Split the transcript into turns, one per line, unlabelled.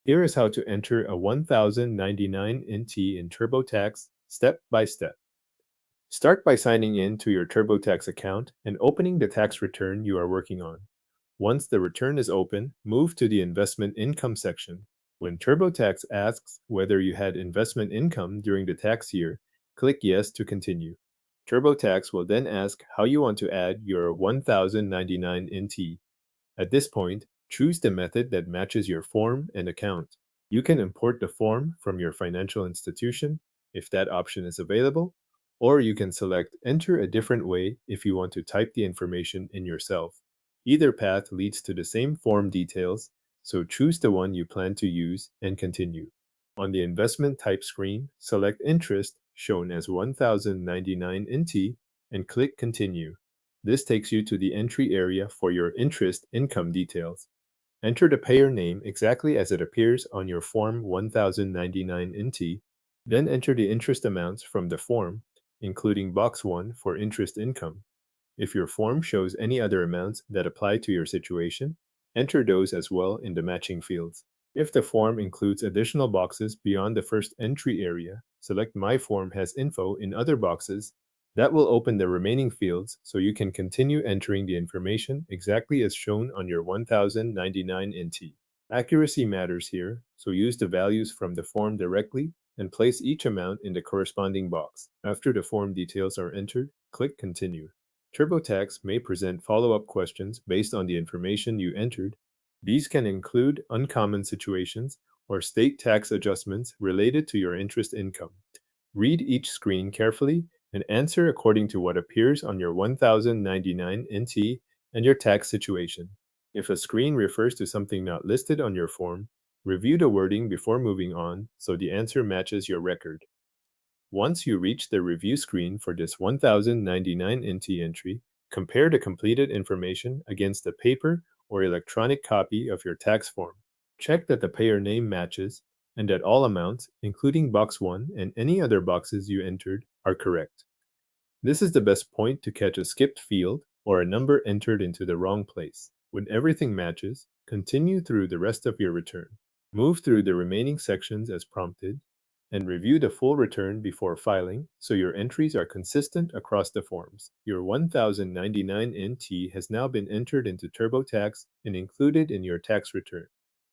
Here is how to enter a 1099 NT in TurboTax step by step. Start by signing in to your TurboTax account and opening the tax return you are working on. Once the return is open, move to the investment income section. When TurboTax asks whether you had investment income during the tax year, click Yes to continue. TurboTax will then ask how you want to add your 1099 NT. At this point, choose the method that matches your form and account. You can import the form from your financial institution if that option is available, or you can select Enter a different way if you want to type the information in yourself. Either path leads to the same form details, so choose the one you plan to use and continue. On the investment type screen, select Interest, shown as 1099 NT, and click Continue. This takes you to the entry area for your interest income details. Enter the payer name exactly as it appears on your Form 1099 NT, then enter the interest amounts from the form, including Box 1 for interest income. If your form shows any other amounts that apply to your situation, enter those as well in the matching fields. If the form includes additional boxes beyond the first entry area, select My Form has info in other boxes. That will open the remaining fields so you can continue entering the information exactly as shown on your 1099 NT. Accuracy matters here, so use the values from the form directly and place each amount in the corresponding box. After the form details are entered, click Continue. TurboTax may present follow-up questions based on the information you entered. These can include uncommon situations or state tax adjustments related to your interest income. Read each screen carefully and answer according to what appears on your 1099 NT and your tax situation. If a screen refers to something not listed on your form, review the wording before moving on so the answer matches your record. Once you reach the review screen for this 1099 NT entry, compare the completed information against the paper or electronic copy of your tax form. Check that the payer name matches and that all amounts, including box 1 and any other boxes you entered, are correct. This is the best point to catch a skipped field or a number entered into the wrong place. When everything matches, continue through the rest of your return. Move through the remaining sections as prompted and review the full return before filing so your entries are consistent across the forms. Your 1099 NT has now been entered into TurboTax and included in your tax return.